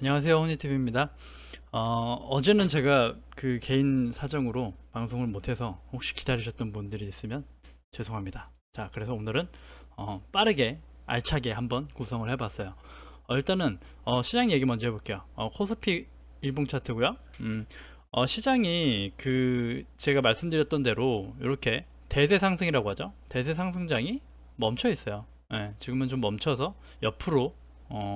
안녕하세요, 허니TV입니다. 어제는 제가 그 개인 사정으로 방송을 못해서 혹시 기다리셨던 분들이 있으면 죄송합니다. 자, 그래서 오늘은 빠르게 알차게 한번 구성을 해봤어요. 일단은 시장 얘기 먼저 해볼게요. 코스피 일봉 차트고요. 시장이 그 제가 말씀드렸던 대로 이렇게 대세 상승이라고 하죠. 대세 상승장이 멈춰 있어요. 예, 지금은 좀 멈춰서 옆으로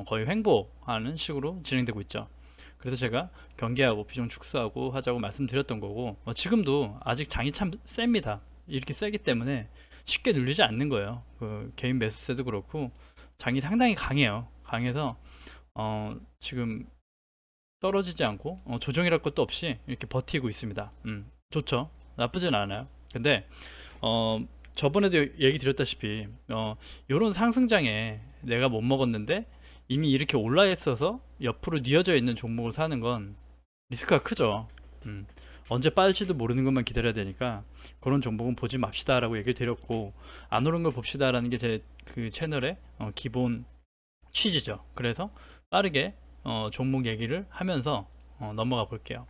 거의 횡보하는 식으로 진행되고 있죠. 그래서 제가 경계하고 비중 축소하고 하자고 말씀드렸던 거고, 지금도 아직 장이 참 셉니다. 이렇게 세기 때문에 쉽게 눌리지 않는 거예요. 그 개인 매수세도 그렇고 장이 상당히 강해요. 강해서 지금 떨어지지 않고 조정이랄 것도 없이 이렇게 버티고 있습니다. 좋죠. 나쁘진 않아요. 근데 어, 저번에도 얘기 드렸다시피 요런 상승장에 내가 못 먹었는데 이미 이렇게 올라 있어서 옆으로 뉘어져 있는 종목을 사는 건 리스크가 크죠. 음, 언제 빠질지도 모르는 것만 기다려야 되니까 그런 종목은 보지 맙시다라고 얘기를 드렸고, 안 오른 걸 봅시다라는 게 제 그 채널의 기본 취지죠. 그래서 빠르게 종목 얘기를 하면서 넘어가 볼게요.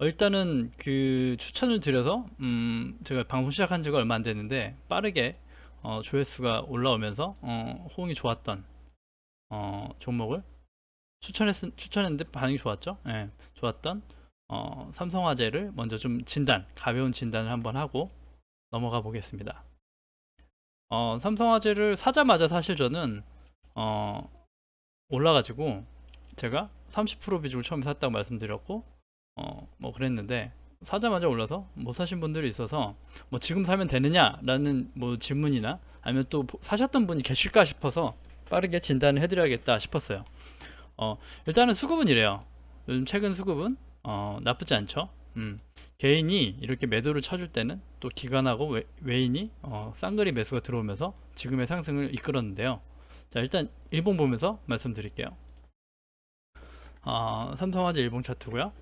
일단은 그 추천을 드려서 제가 방송 시작한 지가 얼마 안 됐는데 빠르게 조회수가 올라오면서 호응이 좋았던 종목을 추천했는데 반응이 좋았죠. 예, 좋았던 삼성화재를 먼저 좀 가벼운 진단을 한번 하고 넘어가 보겠습니다. 삼성화재를 사자마자 사실 저는 어, 올라가지고 제가 30% 비중을 처음에 샀다고 말씀드렸고 뭐 그랬는데 사자마자 올라서 못 사신 분들이 있어서 뭐 지금 사면 되느냐라는 뭐 질문이나 아니면 또 사셨던 분이 계실까 싶어서 빠르게 진단을 해드려야겠다 싶었어요. 일단은 수급은 이래요. 요즘 최근 수급은 나쁘지 않죠. 개인이 이렇게 매도를 쳐줄 때는 또 기관하고 외인이 쌍거리 매수가 들어오면서 지금의 상승을 이끌었는데요. 자, 일단 일봉 보면서 말씀드릴게요. 삼성화재 일봉 차트고요.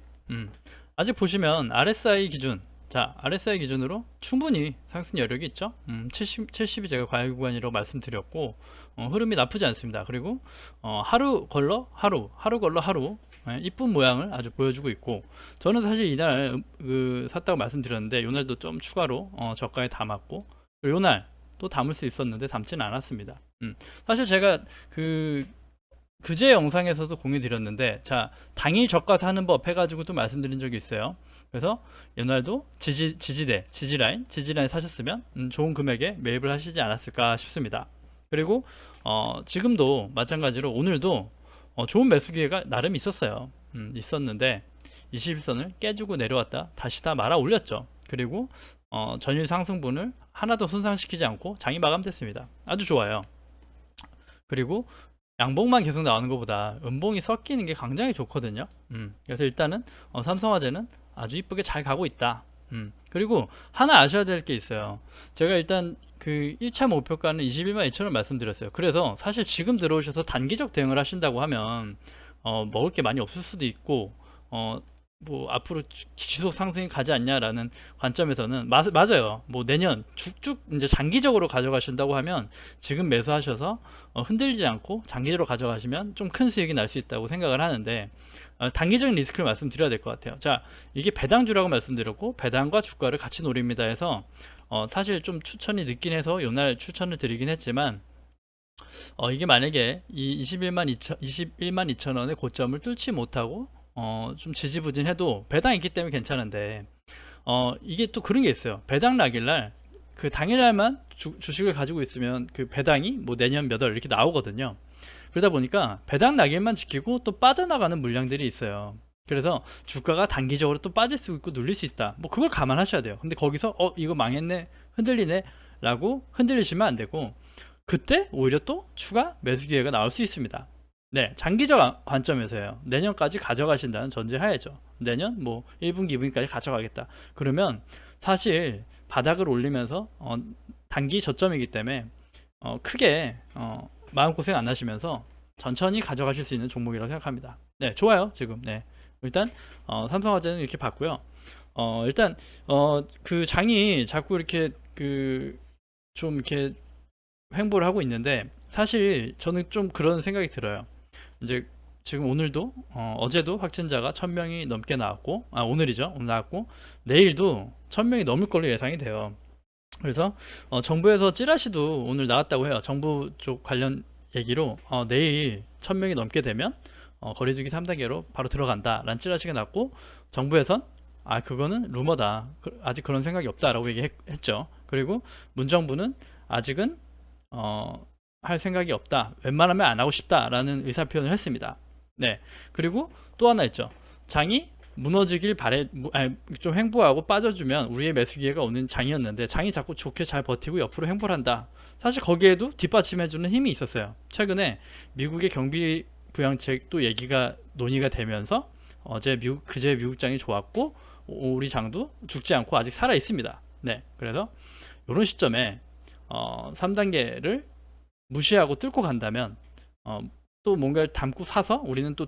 아직 보시면 RSI 기준, 자 RSI 기준으로 충분히 상승 여력이 있죠. 70이 제가 과열 구간이라고 말씀드렸고 흐름이 나쁘지 않습니다. 그리고 하루 걸러 하루 이쁜 모양을 아주 보여주고 있고, 저는 사실 이날 샀다고 말씀드렸는데 요날도 좀 추가로 저가에 담았고, 요날 또 담을 수 있었는데 담지는 않았습니다. 사실 제가 그제 영상에서도 공유 드렸는데, 자 당일 저가 사는 법 해가지고 또 말씀드린 적이 있어요. 그래서 연날도 지지라인 사셨으면 좋은 금액에 매입을 하시지 않았을까 싶습니다. 그리고 지금도 마찬가지로 오늘도 좋은 매수 기회가 나름 있었어요. 있었는데 21선을 깨주고 내려왔다 다시 다 말아 올렸죠. 그리고 전일 상승분을 하나도 손상시키지 않고 장이 마감됐습니다. 아주 좋아요. 그리고 양봉만 계속 나오는 것보다 음봉이 섞이는 게 굉장히 좋거든요. 그래서 일단은 삼성화재는 아주 이쁘게 잘 가고 있다. 그리고 하나 아셔야 될 게 있어요. 제가 일단 그 1차 목표가는 21만 2천원 말씀드렸어요. 그래서 사실 지금 들어오셔서 단기적 대응을 하신다고 하면 먹을 게 많이 없을 수도 있고 뭐 앞으로 지속 상승이 가지 않냐라는 관점에서는 맞아요. 뭐 내년 쭉쭉 이제 장기적으로 가져가신다고 하면 지금 매수하셔서 흔들리지 않고 장기적으로 가져가시면 좀 큰 수익이 날 수 있다고 생각을 하는데, 단기적인 리스크를 말씀드려야 될 것 같아요. 자, 이게 배당주라고 말씀드렸고 배당과 주가를 같이 노립니다 해서 사실 좀 추천이 늦긴 해서 요날 추천을 드리긴 했지만, 이게 만약에 이 21만 2천 원의 고점을 뚫지 못하고 좀 지지부진해도 배당이 있기 때문에 괜찮은데, 이게 또 그런 게 있어요. 배당 날일날 그 당일날만 주식을 가지고 있으면 그 배당이 뭐 내년 몇 월 이렇게 나오거든요. 그러다 보니까 배당 날일만 지키고 또 빠져나가는 물량들이 있어요. 그래서 주가가 단기적으로 또 빠질 수 있고 눌릴 수 있다. 뭐 그걸 감안하셔야 돼요. 근데 거기서 이거 망했네, 흔들리네 라고 흔들리시면 안 되고, 그때 오히려 또 추가 매수 기회가 나올 수 있습니다. 네, 장기적 관점에서요. 내년까지 가져가신다는 전제 하에죠. 내년 뭐 1분기, 2분기까지 가져가겠다. 그러면 사실 바닥을 올리면서 단기 저점이기 때문에 크게 마음고생 안 하시면서 천천히 가져가실 수 있는 종목이라고 생각합니다. 네, 좋아요. 지금. 네. 일단 삼성화재는 이렇게 봤고요. 일단 그 장이 자꾸 이렇게 그 좀 이렇게 횡보를 하고 있는데, 사실 저는 좀 그런 생각이 들어요. 이제 지금 오늘도 어제도 확진자가 1000명이 넘게 나왔고, 오늘이죠. 오늘 나왔고, 내일도 1000명이 넘을 걸로 예상이 돼요. 그래서 정부에서 찌라시도 오늘 나왔다고 해요. 정부 쪽 관련 얘기로 내일 1000명이 넘게 되면 거리두기 3단계로 바로 들어간다 라는 찌라시가 났고, 정부에선 그거는 루머다, 아직 그런 생각이 없다 라고 얘기했죠. 그리고 문정부는 아직은 할 생각이 없다, 웬만하면 안 하고 싶다 라는 의사표현을 했습니다. 네. 그리고 또 하나 있죠. 장이 무너지길 좀 횡보하고 빠져주면 우리의 매수 기회가 오는 장이었는데, 장이 자꾸 좋게 잘 버티고 옆으로 횡보를 한다. 사실 거기에도 뒷받침해주는 힘이 있었어요. 최근에 미국의 경비 부양책도 얘기가 논의가 되면서 그제 미국 장이 좋았고, 우리 장도 죽지 않고 아직 살아 있습니다. 네. 그래서 이런 시점에 3단계를 무시하고 뚫고 간다면 또 뭔가를 담고 사서 우리는 또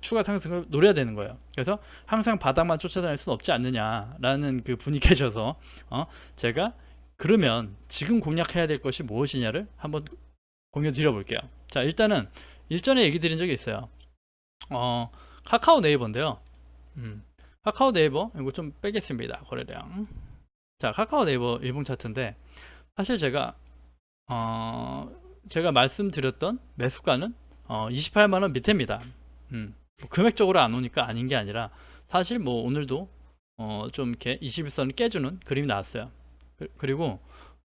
추가 상승을 노려야 되는 거예요. 그래서 항상 바닥만 쫓아다닐 수는 없지 않느냐라는 그 분이 계셔서 제가 그러면 지금 공략해야 될 것이 무엇이냐를 한번 공유 드려 볼게요. 자, 일단은 일전에 얘기 드린 적이 있어요. 카카오 네이버인데요. 카카오 네이버 이거 좀 빼겠습니다. 거래량. 자, 카카오 네이버 일봉 차트인데, 사실 제가 말씀드렸던 매수가는 28만원 밑에입니다. 뭐 금액적으로 안 오니까 아닌 게 아니라, 사실 뭐 오늘도 좀 이렇게 21선을 깨주는 그림이 나왔어요. 그리고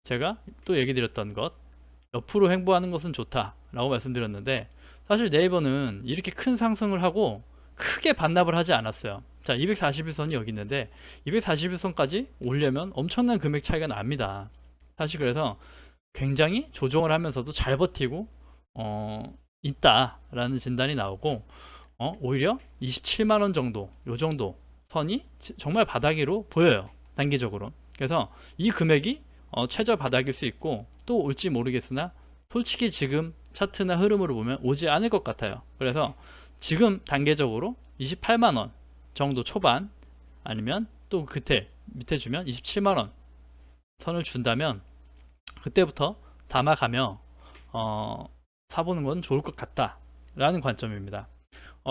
제가 또 얘기 드렸던 것, 옆으로 횡보하는 것은 좋다 라고 말씀드렸는데, 사실 네이버는 이렇게 큰 상승을 하고 크게 반납을 하지 않았어요. 자, 241선이 여기 있는데 241선까지 오려면 엄청난 금액 차이가 납니다. 사실 그래서 굉장히 조정을 하면서도 잘 버티고 있다라는 진단이 나오고, 오히려 27만원 정도, 요 정도 선이 정말 바닥으로 보여요, 단기적으로. 그래서 이 금액이 최저 바닥일 수 있고 또 올지 모르겠으나, 솔직히 지금 차트나 흐름으로 보면 오지 않을 것 같아요. 그래서 지금 단계적으로 28만원 정도 초반, 아니면 또 그때 밑에 주면 27만원 선을 준다면 그때부터 담아가며 사보는 건 좋을 것 같다 라는 관점입니다.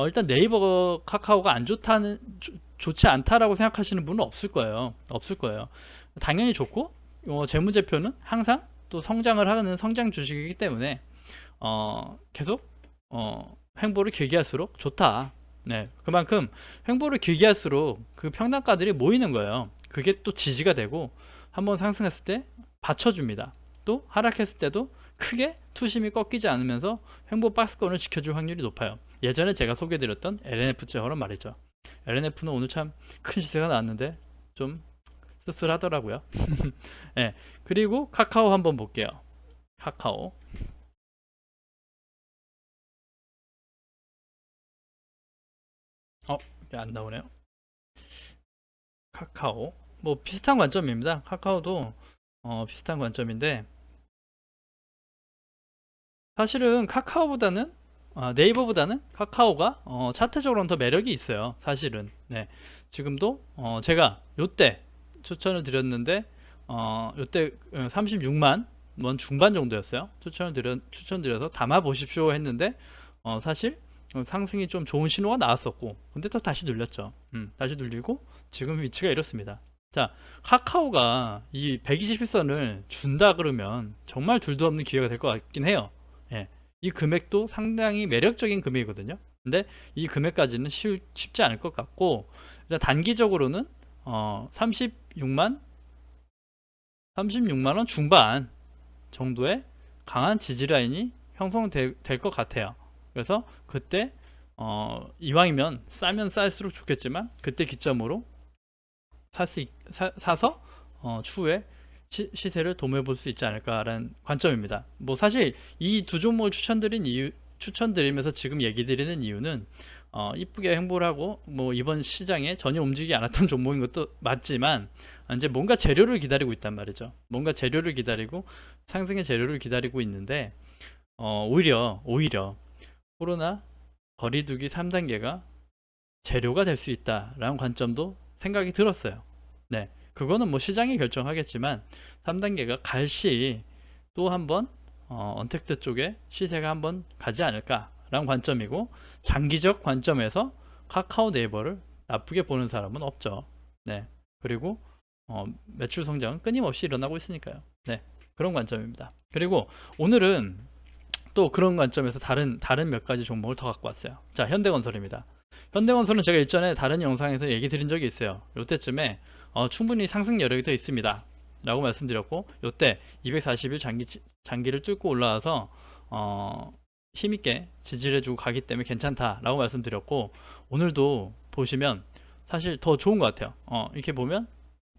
일단 네이버 카카오가 안 좋다는, 좋지 않다라고 생각하시는 분은 없을 거예요. 당연히 좋고, 재무제표는 항상 또 성장을 하는 성장 주식이기 때문에 계속 횡보를 길게 할수록 좋다. 네, 그만큼 횡보를 길게 할수록 그 평단가들이 모이는 거예요. 그게 또 지지가 되고, 한번 상승했을 때 받쳐줍니다. 또 하락했을 때도 크게 투심이 꺾이지 않으면서 횡보 박스권을 지켜줄 확률이 높아요. 예전에 제가 소개드렸던 LNF처럼 말이죠. LNF는 오늘 참 큰 시세가 나왔는데 좀 쓸쓸하더라고요. 네, 그리고 카카오 한번 볼게요. 카카오. 이게 안 나오네요. 카카오 뭐 비슷한 관점입니다. 카카오도 비슷한 관점인데, 사실은 카카오보다는 네이버보다는 카카오가 차트적으로는 더 매력이 있어요, 사실은. 네, 지금도 제가 요때 추천을 드렸는데, 요때 36만 원 중반 정도였어요. 추천드려서 담아 보십시오 했는데, 사실 상승이 좀 좋은 신호가 나왔었고, 근데 또 다시 눌렸죠. 다시 눌리고 지금 위치가 이렇습니다. 자, 카카오가 이 121선을 준다 그러면 정말 둘도 없는 기회가 될 것 같긴 해요. 예, 이 금액도 상당히 매력적인 금액이거든요. 근데 이 금액까지는 쉽지 않을 것 같고, 일단 단기적으로는 36만 원 중반 정도의 강한 지지 라인이 형성될 것 같아요. 그래서 그때 이왕이면 싸면 쌀수록 좋겠지만, 그때 기점으로 사서 추후에 시세를 도모해 볼 수 있지 않을까라는 관점입니다. 뭐 사실 이 두 종목을 추천드리면서 지금 얘기 드리는 이유는, 이쁘게 행보를 하고 뭐 이번 시장에 전혀 움직이지 않았던 종목인 것도 맞지만, 이제 뭔가 재료를 기다리고 있단 말이죠. 뭔가 재료를 기다리고, 상승의 재료를 기다리고 있는데, 오히려 코로나 거리두기 3단계가 재료가 될 수 있다라는 관점도 생각이 들었어요. 네, 그거는 뭐 시장이 결정하겠지만 3단계가 갈 시 또 한번 언택트 쪽에 시세가 한번 가지 않을까 라는 관점이고, 장기적 관점에서 카카오 네이버를 나쁘게 보는 사람은 없죠. 네. 그리고 매출 성장은 끊임없이 일어나고 있으니까요. 네. 그런 관점입니다. 그리고 오늘은 또 그런 관점에서 다른 몇 가지 종목을 더 갖고 왔어요. 자, 현대건설입니다. 현대건설은 제가 일전에 다른 영상에서 얘기 드린 적이 있어요. 요때쯤에 충분히 상승 여력이 더 있습니다 라고 말씀드렸고, 요때 240일 장기를 뚫고 올라와서 힘있게 지지를 해주고 가기 때문에 괜찮다 라고 말씀드렸고, 오늘도 보시면 사실 더 좋은 것 같아요. 이렇게 보면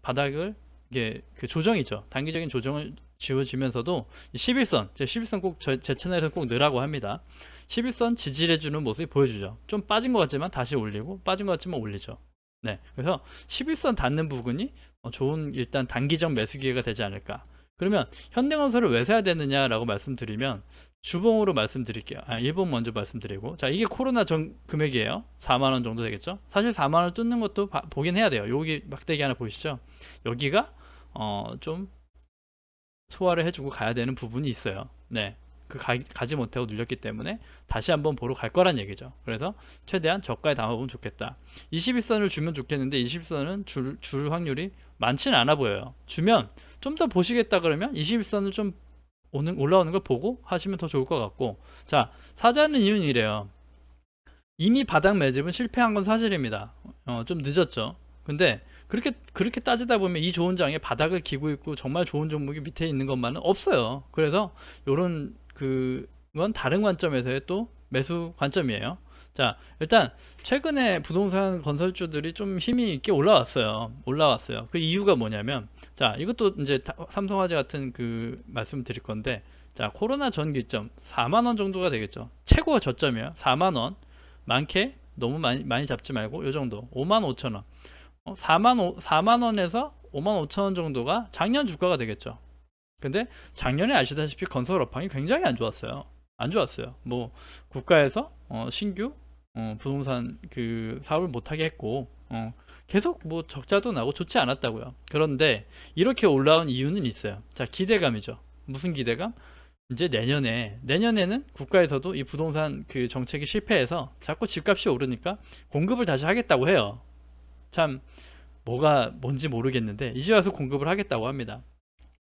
바닥을, 이게 그 조정이죠. 단기적인 조정을 지워지면서도 11선, 제 11선 꼭 제 채널에서 꼭 넣으라고 합니다. 11선 지지해주는 모습이 보여주죠. 좀 빠진 것 같지만 다시 올리고, 빠진 것 같지만 올리죠. 네, 그래서 11선 닿는 부분이 좋은, 일단 단기적 매수 기회가 되지 않을까. 그러면 현대건설을 왜 사야 되느냐라고 말씀드리면, 주봉으로 말씀드릴게요. 일본 먼저 말씀드리고, 자, 이게 코로나 전 금액이에요. 4만원 정도 되겠죠. 사실 4만원을 뚫는 것도 보긴 해야 돼요. 여기 막대기 하나 보이시죠? 여기가 좀 소화를 해주고 가야 되는 부분이 있어요. 네, 가지 못하고 눌렸기 때문에 다시 한번 보러 갈 거란 얘기죠. 그래서 최대한 저가에 담아보면 좋겠다. 21선을 주면 좋겠는데 21선은 줄 확률이 많지는 않아 보여요. 주면 좀 더 보시겠다 그러면 21선을 좀 올라오는 걸 보고 하시면 더 좋을 것 같고, 자, 사자는 이유는 이래요. 이미 바닥 매집은 실패한 건 사실입니다. 좀 늦었죠. 근데 그렇게 따지다 보면 이 좋은 장에 바닥을 기고 있고 정말 좋은 종목이 밑에 있는 것만은 없어요. 그래서 요런 그건 다른 관점에서의 또 매수 관점이에요. 자, 일단 최근에 부동산 건설주들이 좀 힘이 있게 올라왔어요. 그 이유가 뭐냐면, 자, 이것도 이제 삼성화재 같은 그 말씀 드릴 건데, 자, 코로나 전 기점 4만원 정도가 되겠죠. 최고 저점이에요. 4만원. 많게 너무 많이 잡지 말고 요 정도. 55,000원. 4만원에서 55,000원 정도가 작년 주가가 되겠죠. 근데 작년에 아시다시피 건설 업황이 굉장히 안 좋았어요. 뭐 국가에서 신규 부동산 그 사업을 못하게 했고, 계속 뭐 적자도 나고 좋지 않았다고요. 그런데 이렇게 올라온 이유는 있어요. 자, 기대감이죠. 무슨 기대감? 이제 내년에는 국가에서도 이 부동산 그 정책이 실패해서 자꾸 집값이 오르니까 공급을 다시 하겠다고 해요. 참 뭐가 뭔지 모르겠는데 이제 와서 공급을 하겠다고 합니다.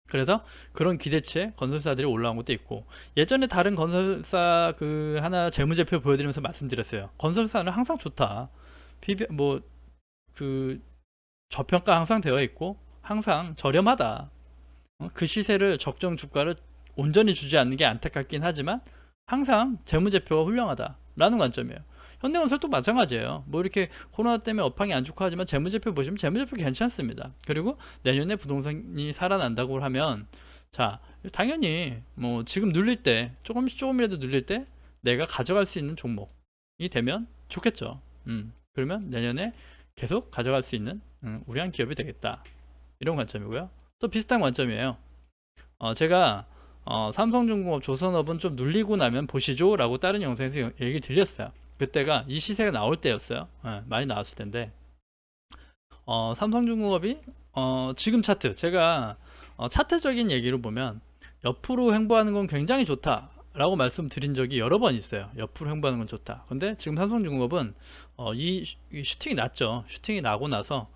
그래서 그런 기대치에 건설사들이 올라온 것도 있고, 예전에 다른 건설사 그 하나 재무제표 보여드리면서 말씀드렸어요. 건설사는 항상 좋다. 뭐 그 저평가 항상 되어 있고 항상 저렴하다. 그 시세를 적정 주가를 온전히 주지 않는 게 안타깝긴 하지만 항상 재무제표가 훌륭하다라는 관점이에요. 현대건설도 마찬가지예요. 뭐 이렇게 코로나 때문에 업황이 안 좋고 하지만 재무제표 보시면 재무제표 괜찮습니다. 그리고 내년에 부동산이 살아난다고 하면, 자, 당연히 뭐 지금 눌릴 때 조금이라도 눌릴 때 내가 가져갈 수 있는 종목이 되면 좋겠죠. 그러면 내년에 계속 가져갈 수 있는 우량한 기업이 되겠다, 이런 관점이고요. 또 비슷한 관점이에요. 제가 삼성중공업, 조선업은 좀 눌리고 나면 보시죠 라고 다른 영상에서 얘기 드렸어요. 그때가 이 시세가 나올 때였어요. 많이 나왔을 텐데, 삼성중공업이 지금 차트, 제가 차트적인 얘기로 보면 옆으로 횡보하는 건 굉장히 좋다 라고 말씀드린 적이 여러 번 있어요. 옆으로 횡보하는 건 좋다. 근데 지금 삼성중공업은 이 슈팅이 났죠. 슈팅이 나고 나서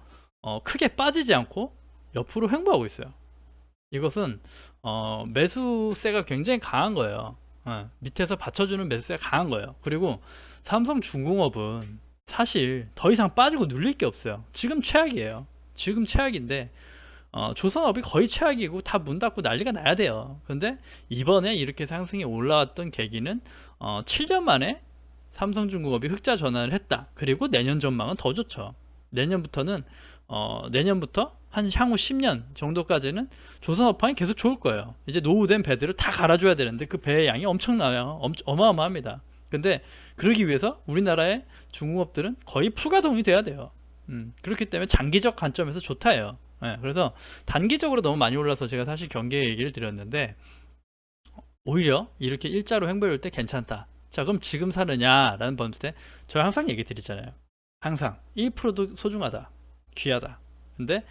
크게 빠지지 않고 옆으로 횡보하고 있어요. 이것은 매수세가 굉장히 강한 거예요. 밑에서 받쳐주는 매수세가 강한 거예요. 그리고 삼성중공업은 사실 더 이상 빠지고 눌릴 게 없어요. 지금 최악이에요. 지금 최악인데 조선업이 거의 최악이고 다 문 닫고 난리가 나야 돼요. 근데 이번에 이렇게 상승이 올라왔던 계기는 7년 만에 삼성중공업이 흑자 전환을 했다. 그리고 내년 전망은 더 좋죠. 내년부터 한 향후 10년 정도까지는 조선업황이 계속 좋을 거예요. 이제 노후된 배들을 다 갈아줘야 되는데 그 배의 양이 엄청나요. 어마어마합니다. 근데 그러기 위해서 우리나라의 중공업들은 거의 풀가동이 돼야 돼요. 그렇기 때문에 장기적 관점에서 좋다예요. 그래서 단기적으로 너무 많이 올라서 제가 사실 경계 얘기를 드렸는데, 오히려 이렇게 일자로 횡보할 때 괜찮다. 자, 그럼 지금 사느냐 라는 번째, 제가 항상 얘기 드리잖아요. 항상 1%도 소중하다, 귀하다. 근데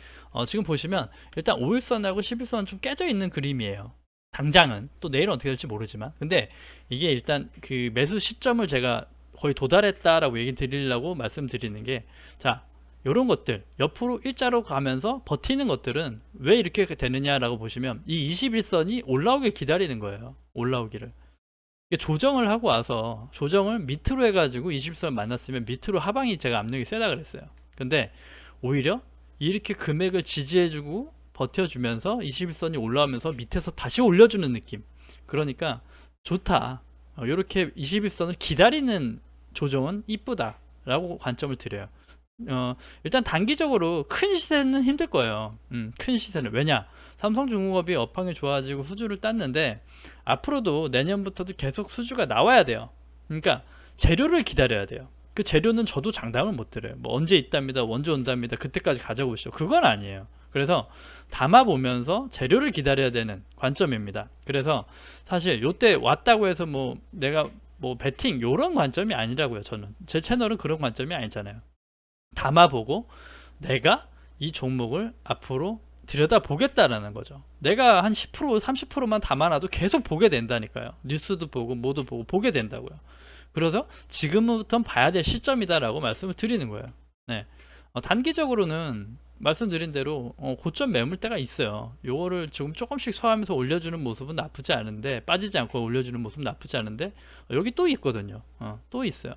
지금 보시면 일단 5일선하고 11선은 좀 깨져 있는 그림이에요. 당장은. 또 내일은 어떻게 될지 모르지만, 근데 이게 일단 그 매수 시점을 제가 거의 도달했다라고 얘기 드리려고 말씀드리는 게, 자, 요런 것들 옆으로 일자로 가면서 버티는 것들은 왜 이렇게 되느냐라고 보시면, 이 21선이 올라오길 기다리는 거예요. 올라오기를. 이게 조정을 하고 와서 조정을 밑으로 해가지고 21선 만났으면 밑으로 하방이 제가 압력이 세다 그랬어요. 근데 오히려 이렇게 금액을 지지해주고 버텨주면서 21선이 올라오면서 밑에서 다시 올려주는 느낌. 그러니까 좋다. 이렇게 21선을 기다리는 조정은 이쁘다 라고 관점을 드려요. 일단 단기적으로 큰 시세는 힘들 거예요. 큰 시세는. 왜냐, 삼성중공업이 업황이 좋아지고 수주를 땄는데 앞으로도 내년부터도 계속 수주가 나와야 돼요. 그러니까 재료를 기다려야 돼요. 그 재료는 저도 장담을 못 드려요. 뭐 언제 있답니다, 원조 온답니다, 그때까지 가져오시죠, 그건 아니에요. 그래서 담아보면서 재료를 기다려야 되는 관점입니다. 그래서 사실 요때 왔다고 해서 뭐 내가 뭐 베팅 요런 관점이 아니라고요. 저는 제 채널은 그런 관점이 아니잖아요. 담아보고 내가 이 종목을 앞으로 들여다보겠다라는 거죠. 내가 한 10% 30%만 담아놔도 계속 보게 된다니까요. 뉴스도 보고 뭐도 보고 보게 된다고요. 그래서 지금부터 봐야 될 시점이다라고 말씀을 드리는 거예요. 네. 단기적으로는 말씀드린 대로 고점 매물대가 있어요. 요거를 지금 조금씩 소화하면서 올려주는 모습은 나쁘지 않은데, 빠지지 않고 올려주는 모습은 나쁘지 않은데, 여기 또 있거든요. 또 있어요.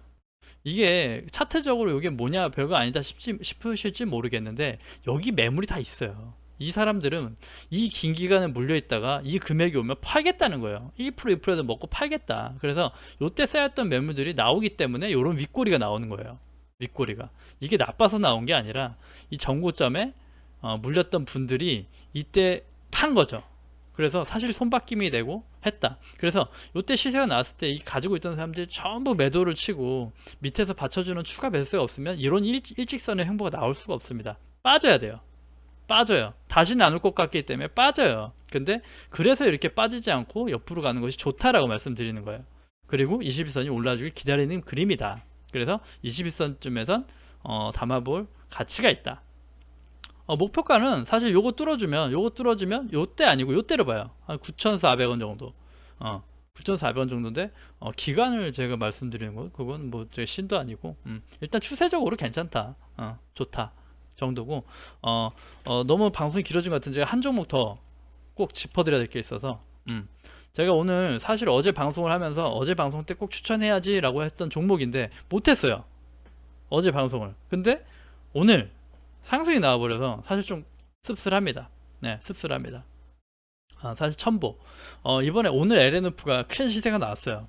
이게 차트적으로 이게 뭐냐 별거 아니다 싶으실지 모르겠는데, 여기 매물이 다 있어요. 이 사람들은 이 긴 기간에 물려있다가 이 금액이 오면 팔겠다는 거예요. 1% 2%도 먹고 팔겠다. 그래서 요때 쌓였던 매물들이 나오기 때문에 요런 윗꼬리가 나오는 거예요. 윗꼬리가 이게 나빠서 나온 게 아니라 이 정고점에 물렸던 분들이 이때 판 거죠. 그래서 사실 손바뀜이 되고 했다. 그래서 요때 시세가 나왔을 때 이 가지고 있던 사람들이 전부 매도를 치고 밑에서 받쳐주는 추가 매수가 없으면 이런 일직선의 행보가 나올 수가 없습니다. 빠져야 돼요. 빠져요. 다시는 안 올 것 같기 때문에 빠져요. 근데 그래서 이렇게 빠지지 않고 옆으로 가는 것이 좋다라고 말씀드리는 거예요. 그리고 21선이 올라주길 기다리는 그림이다. 그래서 21선쯤에선 담아볼 가치가 있다. 목표가는 사실 요거 뚫어주면 요때 아니고 요때로 봐요. 한 9,400원 정도. 9,400원 정도인데 기간을 제가 말씀드리는 거 그건 뭐 제 신도 아니고, 일단 추세적으로 괜찮다. 좋다. 정도고, 너무 방송이 길어진 것 같은데 제가 한 종목 더 꼭 짚어드려야 될 게 있어서, 제가 오늘 사실 어제 방송을 하면서 어제 방송 때 꼭 추천해야지 라고 했던 종목인데 못했어요, 어제 방송을. 근데 오늘 상승이 나와버려서 사실 좀 씁쓸합니다. 네, 씁쓸합니다. 사실 첨보, 이번에 오늘 LNF가 큰 시세가 나왔어요.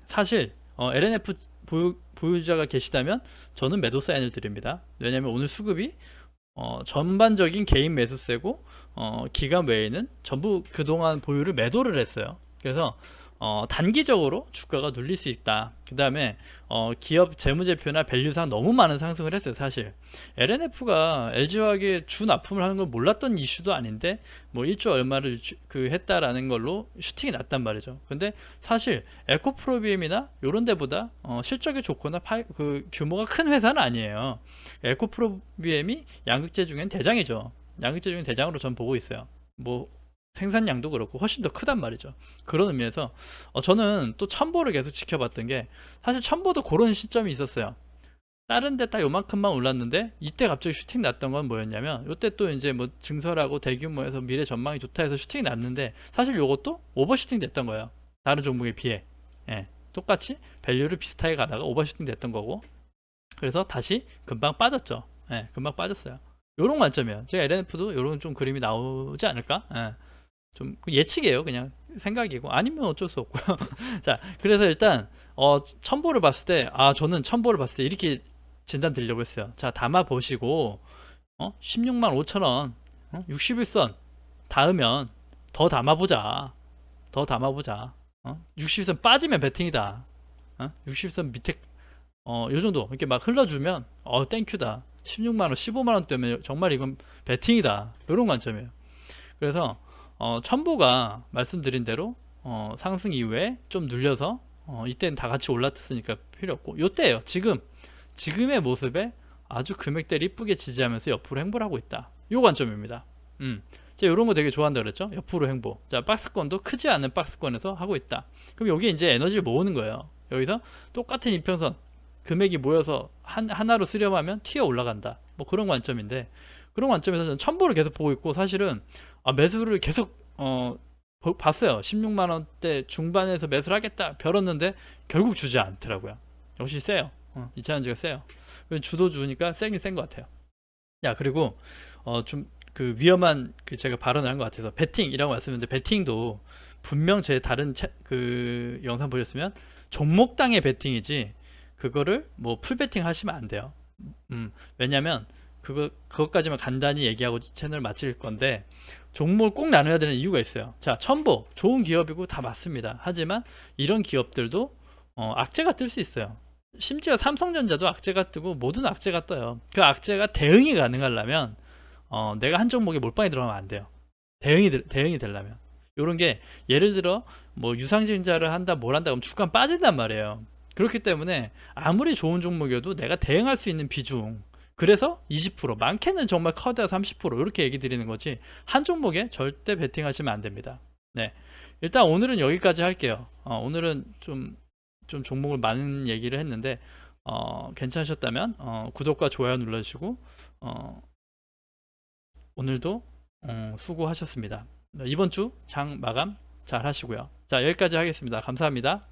사실 LNF 보유자가 계시다면 저는 매도 사인을 드립니다. 왜냐면 오늘 수급이 전반적인 개인 매수세고, 기간 외에는 전부 그동안 보유를 매도를 했어요. 그래서 단기적으로 주가가 눌릴 수 있다. 그 다음에 기업 재무제표나 밸류상 너무 많은 상승을 했어요. 사실 LNF가 LG화학에 주 납품을 하는 걸 몰랐던 이슈도 아닌데 뭐 1조 얼마를 했다라는 걸로 슈팅이 났단 말이죠. 근데 사실 에코프로비엠이나 요런 데보다 실적이 좋거나 그 규모가 큰 회사는 아니에요. 에코프로비엠이 양극재 중엔 대장이죠. 양극재 중엔 대장으로 전 보고 있어요. 뭐 생산량도 그렇고 훨씬 더 크단 말이죠. 그런 의미에서 저는 또 첨보를 계속 지켜봤던 게, 사실 첨보도 그런 시점이 있었어요. 다른 데 딱 요만큼만 올랐는데 이때 갑자기 슈팅 났던 건 뭐였냐면, 요때 또 이제 뭐 증설하고 대규모에서 미래 전망이 좋다 해서 슈팅이 났는데 사실 요것도 오버슈팅 됐던 거예요. 다른 종목에 비해. 예, 똑같이 밸류를 비슷하게 가다가 오버슈팅 됐던 거고, 그래서 다시 금방 빠졌죠. 예, 금방 빠졌어요. 요런 관점이에요. 제가 LNF도 요런 좀 그림이 나오지 않을까? 예. 좀 예측이에요. 그냥 생각이고, 아니면 어쩔 수 없고요. 자, 그래서 일단 첨보를 봤을 때, 저는 첨보를 봤을 때 이렇게 진단 드리려고 했어요. 자, 담아 보시고 16만 5천원 61선 닿으면 더 담아보자. 더 담아보자. 61선 빠지면 베팅이다. 61선 밑에 요 정도 이렇게 막 흘러주면 땡큐다. 16만원 15만원 때문에 정말 이건 베팅이다. 이런 관점이에요. 그래서 첨보가 말씀드린 대로 상승 이후에 좀 눌려서 이때는 다 같이 올랐으니까 필요 없고, 요때예요. 지금의 모습에 아주 금액대를 이쁘게 지지하면서 옆으로 행보를 하고 있다. 요 관점입니다. 제가 이런 거 되게 좋아한다 그랬죠. 옆으로 횡보. 자, 박스권도 크지 않은 박스권에서 하고 있다. 그럼 여기 이제 에너지를 모으는 거예요. 여기서 똑같은 이평선 금액이 모여서 하나로 수렴하면 튀어 올라간다. 뭐 그런 관점인데, 그런 관점에서 저는 첨보를 계속 보고 있고, 사실은 매수를 계속 봤어요. 16만 원대 중반에서 매수를 하겠다 벼렀는데 결국 주지 않더라고요. 역시 세요. 이차전지가 세요. 주도 주니까 세긴 센 것 같아요. 야, 그리고 좀 그 위험한 그 제가 발언을 한 것 같아서 베팅이라고 말씀드렸는데, 베팅도 분명 제 다른 그 영상 보셨으면 종목당의 베팅이지 그거를 뭐 풀베팅 하시면 안 돼요. 왜냐면 그것까지만 간단히 얘기하고 채널 마칠 건데, 종목을 꼭 나눠야 되는 이유가 있어요. 자, 첨보 좋은 기업이고 다 맞습니다. 하지만 이런 기업들도 악재가 뜰 수 있어요. 심지어 삼성전자도 악재가 뜨고 모든 악재가 떠요. 그 악재가 대응이 가능하려면 내가 한 종목에 몰빵이 들어가면 안 돼요. 대응이 되려면 이런 게, 예를 들어 뭐 유상증자를 한다 뭘 한다 그럼 주가 빠진단 말이에요. 그렇기 때문에 아무리 좋은 종목이어도 내가 대응할 수 있는 비중, 그래서 20% 많게는 정말 커야 30% 이렇게 얘기 드리는 거지, 한 종목에 절대 베팅하시면 안 됩니다. 네, 일단 오늘은 여기까지 할게요. 오늘은 좀 종목을 많은 얘기를 했는데 괜찮으셨다면 구독과 좋아요 눌러주시고, 오늘도 수고하셨습니다. 이번 주 장 마감 잘 하시고요. 자, 여기까지 하겠습니다. 감사합니다.